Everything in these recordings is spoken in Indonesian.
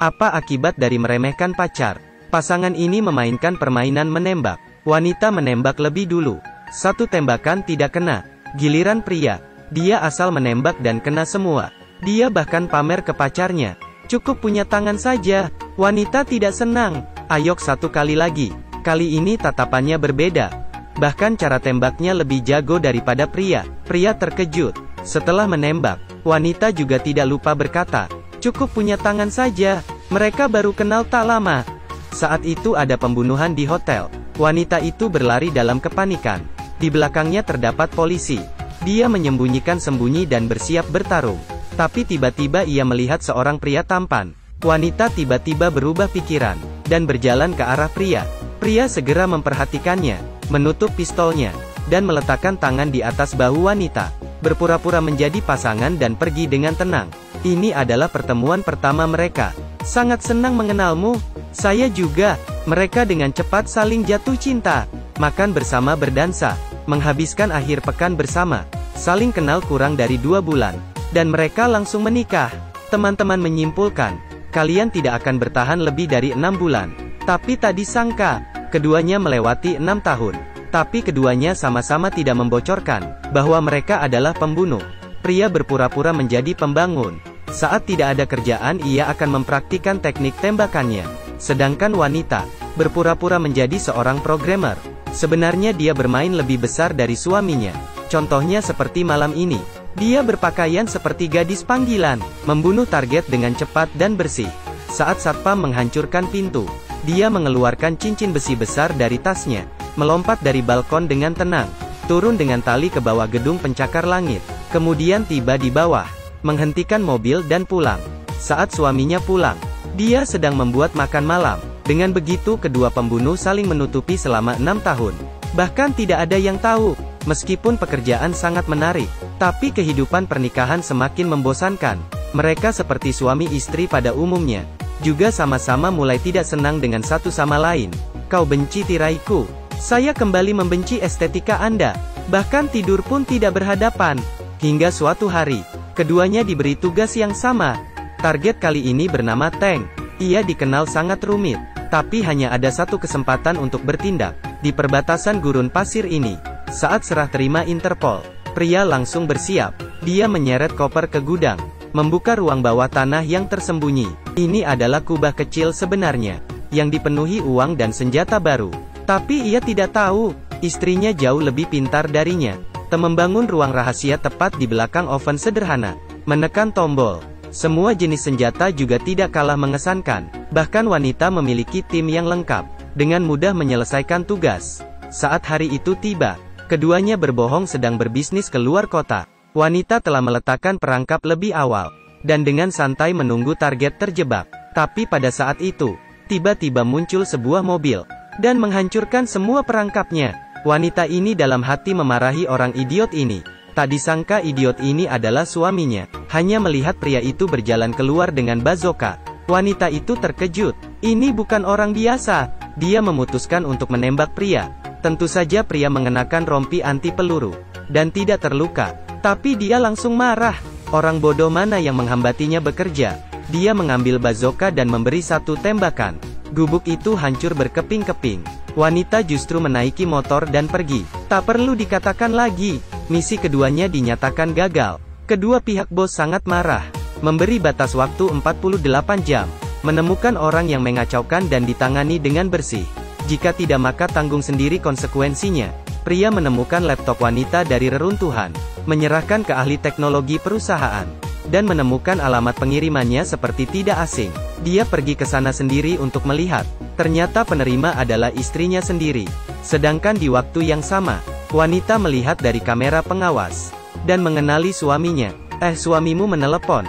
Apa akibat dari meremehkan pacar? Pasangan ini memainkan permainan menembak. Wanita menembak lebih dulu. Satu tembakan tidak kena. Giliran pria, dia asal menembak dan kena semua. Dia bahkan pamer ke pacarnya. Cukup punya tangan saja. Wanita tidak senang. Ayok satu kali lagi. Kali ini tatapannya berbeda. Bahkan cara tembaknya lebih jago daripada pria. Pria terkejut. Setelah menembak, wanita juga tidak lupa berkata, cukup punya tangan saja. Mereka baru kenal tak lama. Saat itu ada pembunuhan di hotel. Wanita itu berlari dalam kepanikan. Di belakangnya terdapat polisi. Dia menyembunyikan sembunyi dan bersiap bertarung. Tapi tiba-tiba ia melihat seorang pria tampan. Wanita tiba-tiba berubah pikiran, dan berjalan ke arah pria. Pria segera memperhatikannya, menutup pistolnya, dan meletakkan tangan di atas bahu wanita. Berpura-pura menjadi pasangan dan pergi dengan tenang. Ini adalah pertemuan pertama mereka. Sangat senang mengenalmu. Saya juga. Mereka dengan cepat saling jatuh cinta. Makan bersama berdansa. Menghabiskan akhir pekan bersama. Saling kenal kurang dari 2 bulan. Dan mereka langsung menikah. Teman-teman menyimpulkan, kalian tidak akan bertahan lebih dari 6 bulan. Tapi tak disangka, keduanya melewati 6 tahun. Tapi keduanya sama-sama tidak membocorkan bahwa mereka adalah pembunuh. Pria berpura-pura menjadi pembangun. Saat tidak ada kerjaan ia akan mempraktikkan teknik tembakannya. Sedangkan wanita, berpura-pura menjadi seorang programmer. Sebenarnya dia bermain lebih besar dari suaminya. Contohnya seperti malam ini. Dia berpakaian seperti gadis panggilan, membunuh target dengan cepat dan bersih. Saat satpam menghancurkan pintu, dia mengeluarkan cincin besi besar dari tasnya, melompat dari balkon dengan tenang, turun dengan tali ke bawah gedung pencakar langit, kemudian tiba di bawah, menghentikan mobil dan pulang. Saat suaminya pulang, dia sedang membuat makan malam. Dengan begitu kedua pembunuh saling menutupi selama 6 tahun. Bahkan tidak ada yang tahu. Meskipun pekerjaan sangat menarik, tapi kehidupan pernikahan semakin membosankan. Mereka seperti suami istri pada umumnya. Juga sama-sama mulai tidak senang dengan satu sama lain. Kau benci tiraiku. Saya kembali membenci estetika Anda. Bahkan tidur pun tidak berhadapan. Hingga suatu hari, keduanya diberi tugas yang sama. Target kali ini bernama Tank. Ia dikenal sangat rumit. Tapi hanya ada satu kesempatan untuk bertindak. Di perbatasan gurun pasir ini. Saat serah terima Interpol, pria langsung bersiap. Dia menyeret koper ke gudang. Membuka ruang bawah tanah yang tersembunyi. Ini adalah kubah kecil sebenarnya. Yang dipenuhi uang dan senjata baru. Tapi ia tidak tahu. Istrinya jauh lebih pintar darinya. Membangun ruang rahasia tepat di belakang oven sederhana. Menekan tombol. Semua jenis senjata juga tidak kalah mengesankan. Bahkan wanita memiliki tim yang lengkap. Dengan mudah menyelesaikan tugas. Saat hari itu tiba, keduanya berbohong sedang berbisnis ke luar kota. Wanita telah meletakkan perangkap lebih awal. Dan dengan santai menunggu target terjebak. Tapi pada saat itu, tiba-tiba muncul sebuah mobil. Dan menghancurkan semua perangkapnya. Wanita ini dalam hati memarahi orang idiot ini. Tak disangka idiot ini adalah suaminya. Hanya melihat pria itu berjalan keluar dengan bazooka. Wanita itu terkejut. Ini bukan orang biasa. Dia memutuskan untuk menembak pria. Tentu saja pria mengenakan rompi anti peluru. Dan tidak terluka. Tapi dia langsung marah. Orang bodoh mana yang menghambatinya bekerja. Dia mengambil bazooka dan memberi satu tembakan. Gubuk itu hancur berkeping-keping. Wanita justru menaiki motor dan pergi. Tak perlu dikatakan lagi, misi keduanya dinyatakan gagal. Kedua pihak bos sangat marah. Memberi batas waktu 48 jam. Menemukan orang yang mengacaukan dan ditangani dengan bersih. Jika tidak maka tanggung sendiri konsekuensinya. Pria menemukan laptop wanita dari reruntuhan. Menyerahkan ke ahli teknologi perusahaan. Dan menemukan alamat pengirimannya seperti tidak asing. Dia pergi ke sana sendiri untuk melihat. Ternyata penerima adalah istrinya sendiri. Sedangkan di waktu yang sama, wanita melihat dari kamera pengawas. Dan mengenali suaminya. Suamimu menelepon.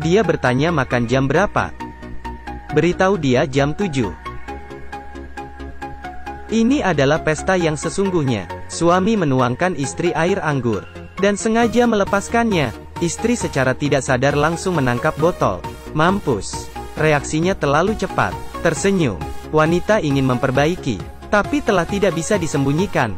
Dia bertanya makan jam berapa. Beritahu dia jam 7. Ini adalah pesta yang sesungguhnya. Suami menuangkan istri air anggur. Dan sengaja melepaskannya. Istri secara tidak sadar langsung menangkap botol. Mampus. Reaksinya terlalu cepat. Tersenyum. Wanita ingin memperbaiki. Tapi telah tidak bisa disembunyikan.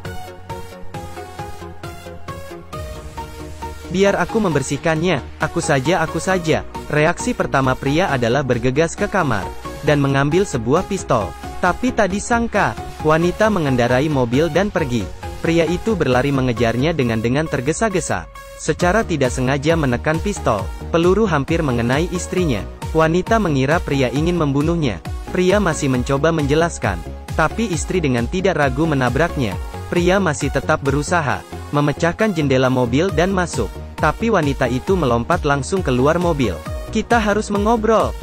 Biar aku membersihkannya. Aku saja. Reaksi pertama pria adalah bergegas ke kamar, dan mengambil sebuah pistol. Tapi tak disangka, wanita mengendarai mobil dan pergi. Pria itu berlari mengejarnya dengan tergesa-gesa. Secara tidak sengaja menekan pistol, peluru hampir mengenai istrinya. Wanita mengira pria ingin membunuhnya. Pria masih mencoba menjelaskan, tapi istri dengan tidak ragu menabraknya. Pria masih tetap berusaha memecahkan jendela mobil dan masuk. Tapi wanita itu melompat langsung keluar mobil. Kita harus mengobrol.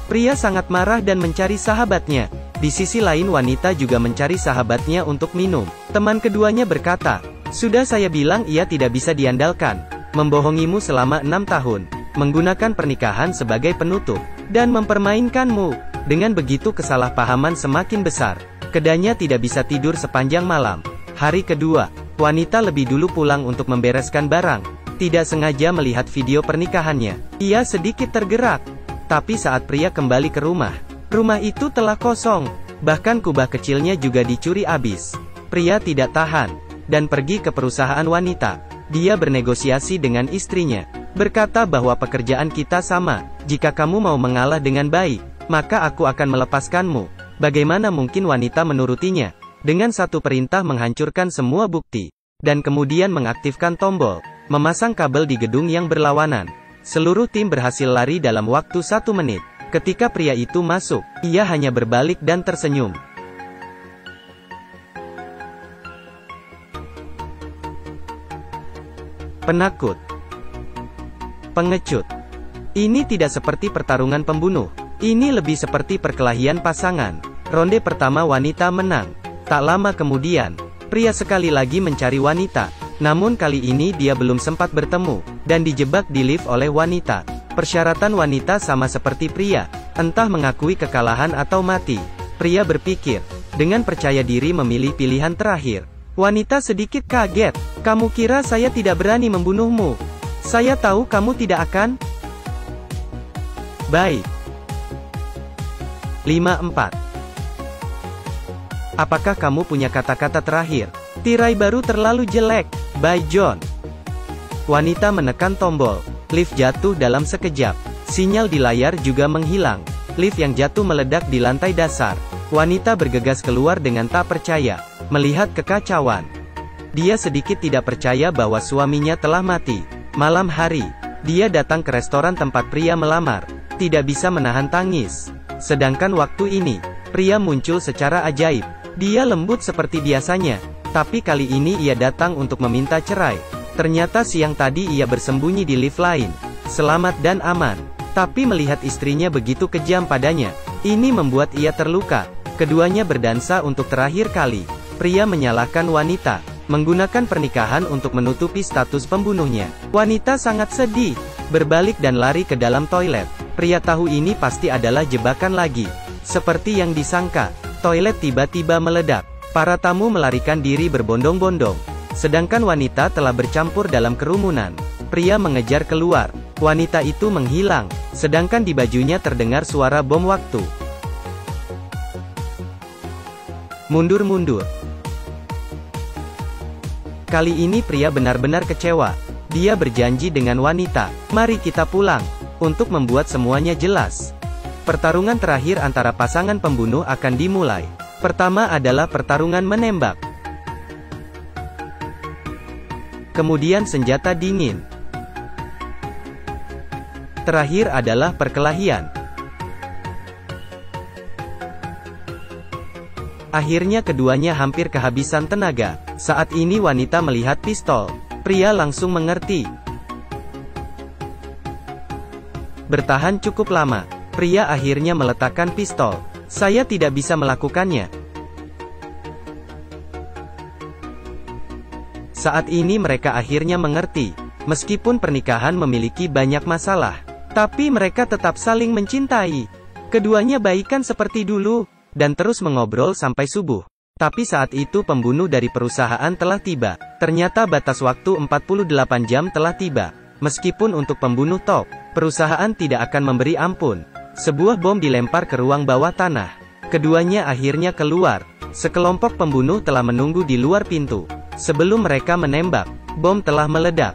Pria sangat marah dan mencari sahabatnya. Di sisi lain wanita juga mencari sahabatnya untuk minum. Teman keduanya berkata, "Sudah saya bilang ia tidak bisa diandalkan. Membohongimu selama 6 tahun. Menggunakan pernikahan sebagai penutup. Dan mempermainkanmu." Dengan begitu kesalahpahaman semakin besar. Keduanya tidak bisa tidur sepanjang malam. Hari kedua, wanita lebih dulu pulang untuk membereskan barang. Tidak sengaja melihat video pernikahannya. Ia sedikit tergerak. Tapi saat pria kembali ke rumah itu telah kosong. Bahkan kubah kecilnya juga dicuri habis. Pria tidak tahan, dan pergi ke perusahaan wanita. Dia bernegosiasi dengan istrinya. Berkata bahwa pekerjaan kita sama. Jika kamu mau mengalah dengan baik, maka aku akan melepaskanmu. Bagaimana mungkin wanita menurutinya? Dengan satu perintah menghancurkan semua bukti. Dan kemudian mengaktifkan tombol. Memasang kabel di gedung yang berlawanan. Seluruh tim berhasil lari dalam waktu 1 menit. Ketika pria itu masuk, ia hanya berbalik dan tersenyum. Penakut. Pengecut. Ini tidak seperti pertarungan pembunuh. Ini lebih seperti perkelahian pasangan. Ronde pertama wanita menang. Tak lama kemudian, pria sekali lagi mencari wanita. Namun kali ini dia belum sempat bertemu, dan dijebak di lift oleh wanita. Persyaratan wanita sama seperti pria, entah mengakui kekalahan atau mati. Pria berpikir, dengan percaya diri memilih pilihan terakhir. Wanita sedikit kaget. "Kamu kira saya tidak berani membunuhmu? Saya tahu kamu tidak akan." Baik. 54. Apakah kamu punya kata-kata terakhir? Tirai baru terlalu jelek. By John. Wanita menekan tombol. Lift jatuh dalam sekejap. Sinyal di layar juga menghilang. Lift yang jatuh meledak di lantai dasar. Wanita bergegas keluar dengan tak percaya, melihat kekacauan. Dia sedikit tidak percaya bahwa suaminya telah mati. Malam hari, dia datang ke restoran tempat pria melamar. Tidak bisa menahan tangis. Sedangkan waktu ini, pria muncul secara ajaib. Dia lembut seperti biasanya. Tapi kali ini ia datang untuk meminta cerai. Ternyata siang tadi ia bersembunyi di lift lain. Selamat dan aman. Tapi melihat istrinya begitu kejam padanya, ini membuat ia terluka. Keduanya berdansa untuk terakhir kali. Pria menyalahkan wanita, menggunakan pernikahan untuk menutupi status pembunuhnya. Wanita sangat sedih, berbalik dan lari ke dalam toilet. Pria tahu ini pasti adalah jebakan lagi. Seperti yang disangka, toilet tiba-tiba meledak. Para tamu melarikan diri berbondong-bondong. Sedangkan wanita telah bercampur dalam kerumunan. Pria mengejar keluar. Wanita itu menghilang. Sedangkan di bajunya terdengar suara bom waktu. Mundur-mundur. Kali ini pria benar-benar kecewa. Dia berjanji dengan wanita, "Mari kita pulang." Untuk membuat semuanya jelas, pertarungan terakhir antara pasangan pembunuh akan dimulai. Pertama adalah pertarungan menembak. Kemudian senjata dingin. Terakhir adalah perkelahian. Akhirnya keduanya hampir kehabisan tenaga. Saat ini wanita melihat pistol. Pria langsung mengerti. Bertahan cukup lama. Pria akhirnya meletakkan pistol. "Saya tidak bisa melakukannya." Saat ini mereka akhirnya mengerti. Meskipun pernikahan memiliki banyak masalah, tapi mereka tetap saling mencintai. Keduanya baikan seperti dulu, dan terus mengobrol sampai subuh. Tapi saat itu pembunuh dari perusahaan telah tiba. Ternyata batas waktu 48 jam telah tiba. Meskipun untuk pembunuh top, perusahaan tidak akan memberi ampun. Sebuah bom dilempar ke ruang bawah tanah. Keduanya akhirnya keluar. Sekelompok pembunuh telah menunggu di luar pintu. Sebelum mereka menembak, bom telah meledak.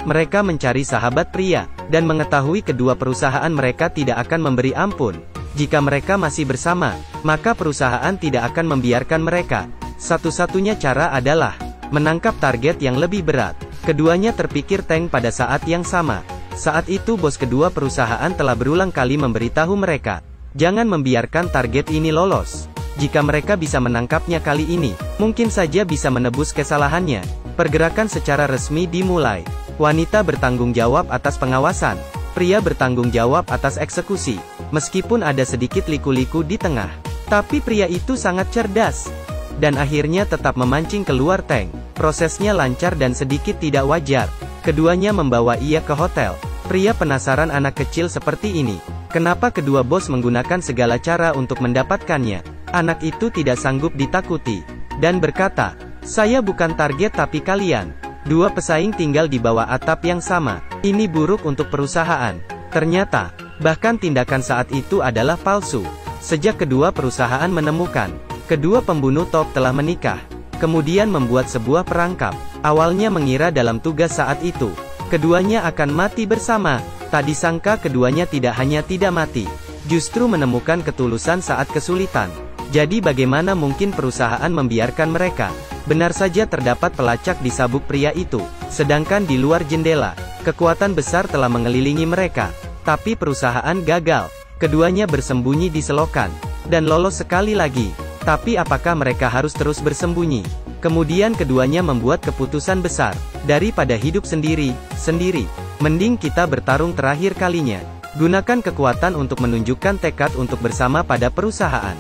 Mereka mencari sahabat pria, dan mengetahui kedua perusahaan mereka tidak akan memberi ampun. Jika mereka masih bersama, maka perusahaan tidak akan membiarkan mereka. Satu-satunya cara adalah menangkap target yang lebih berat. Keduanya terpikir tank pada saat yang sama. Saat itu bos kedua perusahaan telah berulang kali memberitahu mereka, jangan membiarkan target ini lolos. Jika mereka bisa menangkapnya kali ini, mungkin saja bisa menebus kesalahannya. Pergerakan secara resmi dimulai. Wanita bertanggung jawab atas pengawasan. Pria bertanggung jawab atas eksekusi. Meskipun ada sedikit liku-liku di tengah, tapi pria itu sangat cerdas. Dan akhirnya tetap memancing keluar tank. Prosesnya lancar dan sedikit tidak wajar. Keduanya membawa ia ke hotel. Pria penasaran anak kecil seperti ini. Kenapa kedua bos menggunakan segala cara untuk mendapatkannya? Anak itu tidak sanggup ditakuti. Dan berkata, saya bukan target tapi kalian. Dua pesaing tinggal di bawah atap yang sama. Ini buruk untuk perusahaan. Ternyata, bahkan tindakan saat itu adalah palsu. Sejak kedua perusahaan menemukan, kedua pembunuh top telah menikah. Kemudian membuat sebuah perangkap. Awalnya mengira dalam tugas saat itu, keduanya akan mati bersama. Tak disangka keduanya tidak hanya tidak mati, justru menemukan ketulusan saat kesulitan. Jadi bagaimana mungkin perusahaan membiarkan mereka? Benar saja terdapat pelacak di sabuk pria itu. Sedangkan di luar jendela, kekuatan besar telah mengelilingi mereka. Tapi perusahaan gagal. Keduanya bersembunyi di selokan. Dan lolos sekali lagi. Tapi apakah mereka harus terus bersembunyi? Kemudian keduanya membuat keputusan besar. Daripada hidup sendiri, mending kita bertarung terakhir kalinya. Gunakan kekuatan untuk menunjukkan tekad untuk bersama pada perusahaan.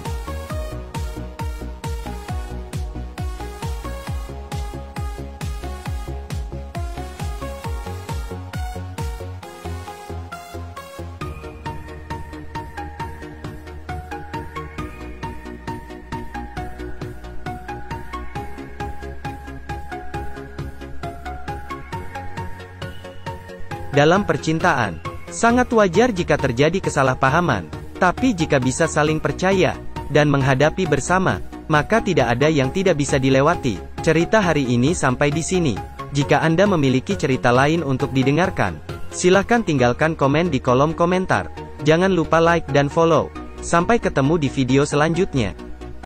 Dalam percintaan, sangat wajar jika terjadi kesalahpahaman, tapi jika bisa saling percaya, dan menghadapi bersama, maka tidak ada yang tidak bisa dilewati. Cerita hari ini sampai di sini. Jika Anda memiliki cerita lain untuk didengarkan, silahkan tinggalkan komen di kolom komentar. Jangan lupa like dan follow. Sampai ketemu di video selanjutnya.